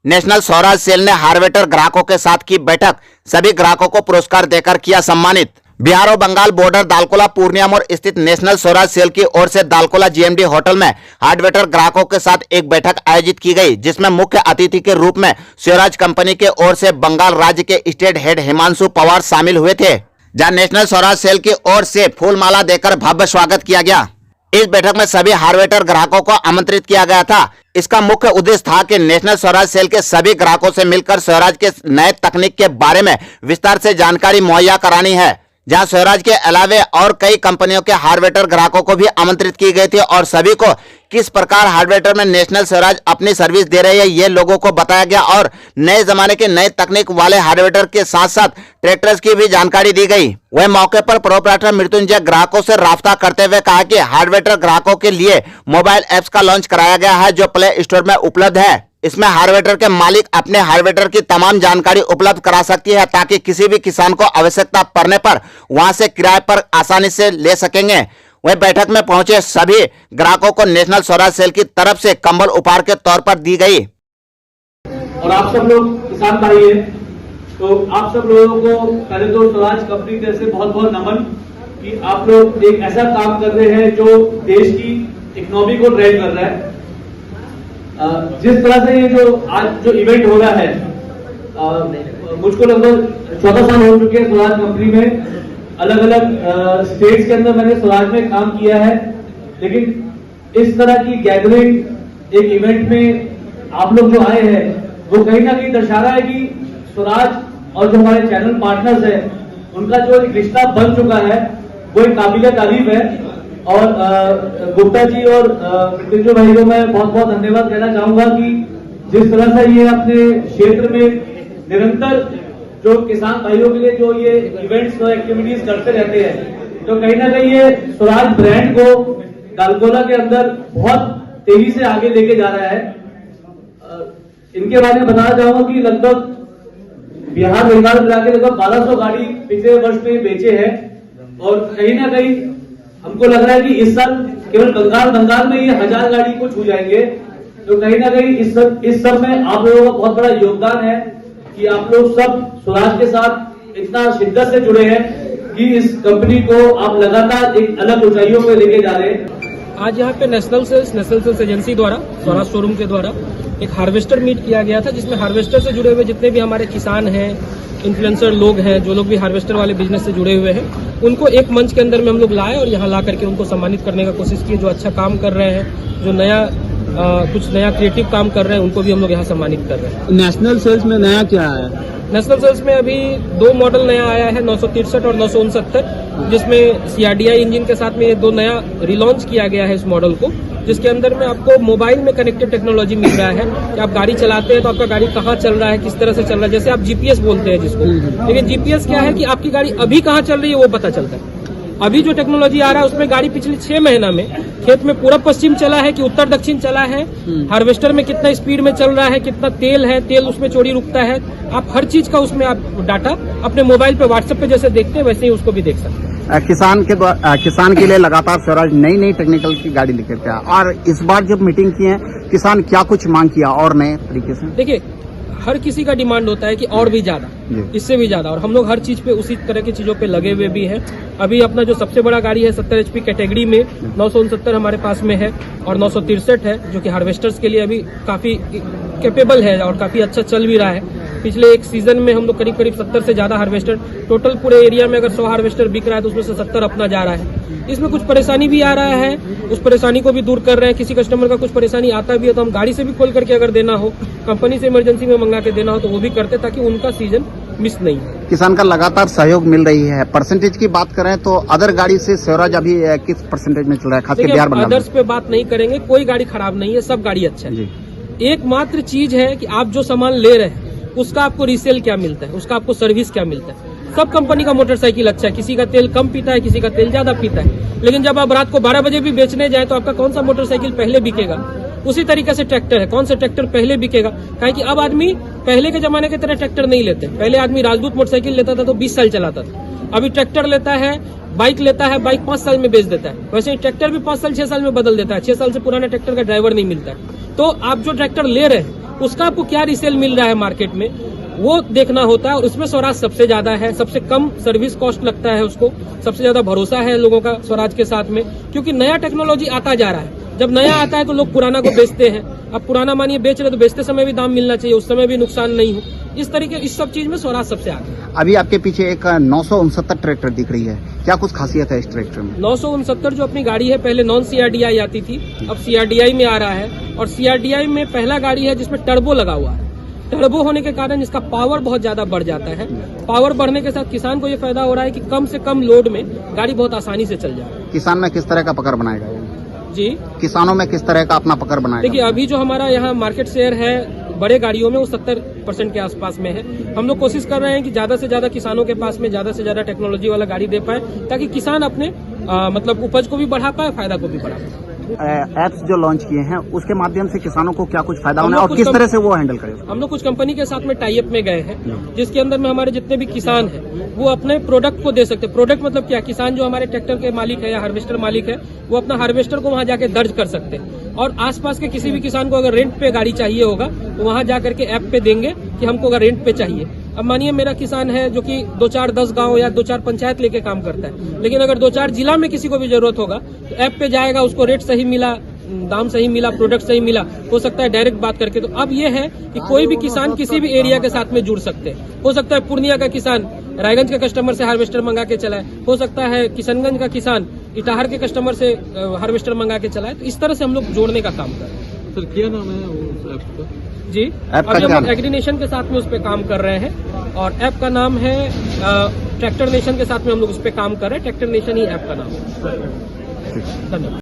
National Swaraj cell ने harvester ग्राहकों के साथ की बैठक, सभी ग्राहकों को पुरस्कार देकर किया सम्मानित। बिहार और बंगाल बॉर्डर दालकोला पूर्णिया मोड़ स्थित नेशनल स्वराज सेल की ओर से दालकोला जीएमडी होटल में हार्वेस्टर ग्राहकों के साथ एक बैठक आयोजित की गई, जिसमें मुख्य अतिथि के रूप में स्वराज कंपनी के ओर से बंगाल राज्य के स्टेट हेड हिमांशु पवार शामिल हुए थे, जहां नेशनल स्वराज सेल की ओर से फूलमाला देकर भव्य स्वागत किया गया। इस बैठक में सभी हार्वेस्टर ग्राहकों को आमंत्रित किया गया था। इसका मुख्य उद्देश्य था कि नेशनल स्वराज सेल के सभी ग्राहकों से मिलकर स्वराज के नए तकनीक के बारे में विस्तार से जानकारी मुहैया करानी है, जहां स्वराज के अलावे और कई कंपनियों के हार्वेस्टर ग्राहकों को भी आमंत्रित की गई थी और सभी को किस प्रकार हार्वेस्टर में नेशनल स्वराज अपनी सर्विस दे रही है ये लोगों को बताया गया और नए जमाने के नए तकनीक वाले हार्वेस्टर के साथ साथ ट्रैक्टर्स की भी जानकारी दी गई। वह मौके पर प्रोप्राइटर मृत्युंजय ग्राहकों से राब्ता करते हुए कहा कि हार्वेस्टर ग्राहकों के लिए मोबाइल एप्स का लॉन्च कराया गया है, जो प्ले स्टोर में उपलब्ध है। इसमें हार्वेस्टर के मालिक अपने हार्वेस्टर की तमाम जानकारी उपलब्ध करा सकती है, ताकि किसी भी किसान को आवश्यकता पड़ने पर वहां से किराए पर आसानी से ले सकेंगे। वह बैठक में पहुंचे सभी ग्राहकों को नेशनल स्वराज सेल की तरफ से कंबल उपहार के तौर पर दी गई। और आप सब लोग किसान भाई हैं, तो आप सब लोगों को पहले तो स्वराज कंपनी की तरफ से बहुत बहुत नमन कि आप लोग एक ऐसा काम कर रहे हैं जो देश की इकोनॉमी को ड्राइव कर रहा है। जिस तरह से ये जो आज जो इवेंट हो रहा है, मुझको लगभग 14 साल हो चुके हैं स्वराज कंपनी में। अलग अलग स्टेट्स के अंदर मैंने स्वराज में काम किया है, लेकिन इस तरह की गैदरिंग एक इवेंट में आप लोग जो आए हैं वो कहीं ना कहीं दर्शा रहा है कि स्वराज और जो हमारे चैनल पार्टनर्स हैं उनका जो एक रिश्ता बन चुका है वो एक काबिल तारीफ है। और गुप्ता जी और मृत्युंजय भाई को मैं बहुत बहुत धन्यवाद कहना चाहूंगा कि जिस तरह से ये अपने क्षेत्र में निरंतर जो किसान भाइयों के लिए जो ये इवेंट्स और एक्टिविटीज करते रहते हैं, तो कहीं ना कहीं ये स्वराज ब्रांड को दालकोला के अंदर बहुत तेजी से आगे लेके जा रहा है। इनके बारे में बताना चाहूंगा कि लगभग बिहार बंगाल मिला के लगभग 1200 गाड़ी पिछले वर्ष में बेचे हैं और कहीं ना कहीं हमको लग रहा है कि इस साल केवल बंगाल में ये 1000 गाड़ी को छू जाएंगे। तो कहीं ना कहीं इस सब में आप लोगों का बहुत बड़ा योगदान है कि आप लोग सब स्वराज के साथ इतना शिद्दत से जुड़े हैं कि इस कंपनी को आप लगातार एक अलग ऊंचाइयों पर लेके जा रहे हैं। आज यहाँ पे नेशनल सेल्स एजेंसी द्वारा स्वराज शोरूम के द्वारा एक हार्वेस्टर मीट किया गया था, जिसमें हार्वेस्टर से जुड़े हुए जितने भी हमारे किसान हैं, इन्फ्लुएंसर लोग हैं, जो लोग भी हार्वेस्टर वाले बिजनेस से जुड़े हुए हैं, उनको एक मंच के अंदर में हम लोग लाए और यहाँ ला करके उनको सम्मानित करने का कोशिश की। जो अच्छा काम कर रहे हैं, जो कुछ नया क्रिएटिव काम कर रहे हैं, उनको भी हम लोग यहाँ सम्मानित कर रहे हैं। नेशनल सेल्स में नया क्या है? नेशनल सेल्स में अभी 2 मॉडल नया आया है, 963 और 969, जिसमें CRDI इंजन के साथ में ये 2 नया रिलॉन्च किया गया है इस मॉडल को, जिसके अंदर में आपको मोबाइल में कनेक्टेड टेक्नोलॉजी मिल रहा है कि आप गाड़ी चलाते हैं तो आपका गाड़ी कहाँ चल रहा है, किस तरह से चल रहा है। जैसे आप GPS बोलते हैं जिसको, लेकिन GPS क्या है कि आपकी गाड़ी अभी कहाँ चल रही है वो पता चलता है। अभी जो टेक्नोलॉजी आ रहा है उसमें गाड़ी पिछले 6 महीना में खेत में पूर्व पश्चिम चला है कि उत्तर दक्षिण चला है, हार्वेस्टर में कितना स्पीड में चल रहा है, कितना तेल है, तेल उसमें चोरी रुकता है, आप हर चीज का उसमें आप डाटा अपने मोबाइल पे व्हाट्सएप पे जैसे देखते हैं वैसे ही उसको भी देख सकते हैं। किसान के लिए लगातार स्वराज नई टेक्निकल की गाड़ी लेकर के आया और इस बार जब मीटिंग की है किसान क्या कुछ मांग किया और नए तरीके से? देखिए, हर किसी का डिमांड होता है कि और भी ज्यादा, इससे भी ज्यादा, और हम लोग हर चीज पे उसी तरह की चीजों पे लगे हुए भी हैं। अभी अपना जो सबसे बड़ा गाड़ी है 70 HP कैटेगरी में 969 हमारे पास में है और 963 है, जो कि हार्वेस्टर्स के लिए अभी काफी कैपेबल है और काफी अच्छा चल भी रहा है। पिछले एक सीजन में हम लोग करीब 70 से ज्यादा हार्वेस्टर, टोटल पूरे एरिया में अगर 100 हार्वेस्टर बिक रहा है तो उसमें से 70 अपना जा रहा है। इसमें कुछ परेशानी भी आ रहा है, उस परेशानी को भी दूर कर रहे हैं। किसी कस्टमर का कुछ परेशानी आता भी है तो हम गाड़ी से भी खोल करके अगर देना हो, कंपनी से इमरजेंसी में मंगा के देना हो तो वो भी करते, ताकि उनका सीजन मिस नहीं है। किसान का लगातार सहयोग मिल रही है। परसेंटेज की बात करें तो अदर गाड़ी से स्वराज अभी किस परसेंटेज में चल रहा है, खासकर बिहार बंगाल? अदर्स पे बात नहीं करेंगे, कोई गाड़ी खराब नहीं है, सब गाड़ी अच्छा है। एकमात्र चीज है कि आप जो सामान ले रहे हैं उसका आपको रीसेल क्या मिलता है, उसका आपको सर्विस क्या मिलता है। सब कंपनी का मोटरसाइकिल अच्छा है, किसी का तेल कम पीता है, किसी का तेल ज्यादा पीता है, लेकिन जब आप रात को 12 बजे भी बेचने जाए तो आपका कौन सा मोटरसाइकिल पहले बिकेगा? उसी तरीके से ट्रैक्टर है, कौन सा ट्रैक्टर पहले बिकेगा? काहे कि अब आदमी पहले के जमाने की तरह ट्रैक्टर नहीं लेते। पहले आदमी राजदूत मोटरसाइकिल लेता था तो 20 साल चलाता था, अभी ट्रैक्टर लेता है, बाइक लेता है, बाइक 5 साल में बेच देता है। वैसे ही ट्रैक्टर भी 5 साल 6 साल में बदल देता है, 6 साल से पुराना ट्रैक्टर का ड्राइवर नहीं मिलता है। तो आप जो ट्रैक्टर ले रहे हैं उसका आपको क्या रिसेल मिल रहा है मार्केट में, वो देखना होता है। और उसमें स्वराज सबसे ज्यादा है, सबसे कम सर्विस कॉस्ट लगता है उसको, सबसे ज्यादा भरोसा है लोगों का स्वराज के साथ में, क्योंकि नया टेक्नोलॉजी आता जा रहा है। जब नया आता है तो लोग पुराना को बेचते हैं। अब पुराना मानिए बेच रहे तो बेचते समय भी दाम मिलना चाहिए, उस समय भी नुकसान नहीं हो। इस तरीके इस सब चीज में स्वराज सबसे आगे है। अभी आपके पीछे एक 969 ट्रैक्टर दिख रही है, क्या कुछ खासियत है इस ट्रैक्टर में? 969 जो अपनी गाड़ी है, पहले नॉन CRDI आती थी, अब CRDI में आ रहा है। और CRDI में पहला गाड़ी है जिसमें टर्बो लगा हुआ है। टर्बो होने के कारण इसका पावर बहुत ज्यादा बढ़ जाता है। पावर बढ़ने के साथ किसान को ये फायदा हो रहा है कि कम से कम लोड में गाड़ी बहुत आसानी से चल जाए। किसान में किस तरह का पकड़ बनाएगा ये? जी, किसानों में किस तरह का अपना पकड़ बनाएगा? देखिए अभी जो हमारा यहाँ मार्केट शेयर है बड़े गाड़ियों में वो 70% के आसपास में है। हम लोग कोशिश कर रहे हैं कि ज्यादा से ज्यादा किसानों के पास में ज्यादा से ज्यादा टेक्नोलॉजी वाला गाड़ी दे पाए, ताकि किसान अपने मतलब उपज को भी बढ़ा पाए, फायदा को भी बढ़ा पाए। ऐप्स जो लॉन्च किए हैं उसके माध्यम से किसानों को क्या कुछ फायदा हम होना है लोग और कुछ किस तरह से वो हैंडल करें? हम लोग कुछ कंपनी के साथ में टाई अप में गए हैं, जिसके अंदर में हमारे जितने भी किसान हैं वो अपने प्रोडक्ट को दे सकते हैं। प्रोडक्ट मतलब क्या, किसान जो हमारे ट्रैक्टर के मालिक है या हार्वेस्टर मालिक है, वो अपना हार्वेस्टर को वहां जाके दर्ज कर सकते हैं। और आसपास के किसी भी किसान को अगर रेंट पे गाड़ी चाहिए होगा तो वहां जाकर के ऐप पे देंगे कि हमको अगर रेंट पे चाहिए। अब मानिए मेरा किसान है जो कि 2-4-10 गांव या 2-4 पंचायत लेके काम करता है, लेकिन अगर 2-4 जिला में किसी को भी जरूरत होगा तो ऐप पे जाएगा, उसको रेट सही मिला, दाम सही मिला, प्रोडक्ट सही मिला, हो सकता है डायरेक्ट बात करके। तो अब ये है कि कोई भी किसान किसी भी एरिया के साथ में जुड़ सकते हैं। हो सकता है पूर्णिया का किसान रायगंज के कस्टमर से हार्वेस्टर मंगा के चलाए, हो सकता है किशनगंज का किसान इटाहर के कस्टमर से हार्वेस्टर मंगा के चलाए। तो इस तरह से हम लोग जोड़ने का काम कर रहे हैं। सर क्या नाम है उस ऐप का? जी, अभी हम लोग एग्रीनेशन के साथ में उस पर काम कर रहे हैं और ऐप का नाम है ट्रैक्टर नेशन के साथ में हम लोग उस पर काम कर रहे हैं। ट्रैक्टर नेशन ही ऐप का नाम है। धन्यवाद।